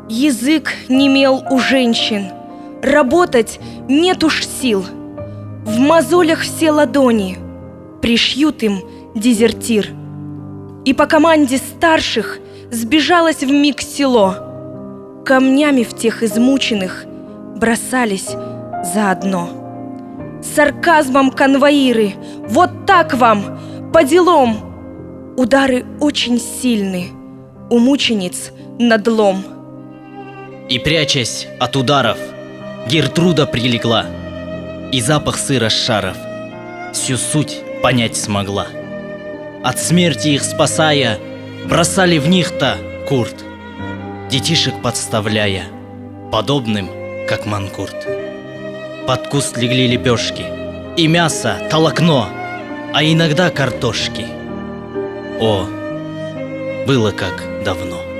Язык немел у женщин, работать нет уж сил. В мозолях все ладони, пришьют им дезертир. И по команде старших сбежалось вмиг село. Камнями в тех измученных бросались заодно. С сарказмом конвоиры: вот так вам, по делам! Удары очень сильны, у мучениц надлом. И, прячась от ударов, Гертруда прилегла, и запах сыра с шаров всю суть понять смогла. От смерти их спасая, бросали в них-то курт, детишек подставляя, подобным, как манкурт. Под куст легли лепешки, и мясо, толокно, а иногда картошки. О, было как давно.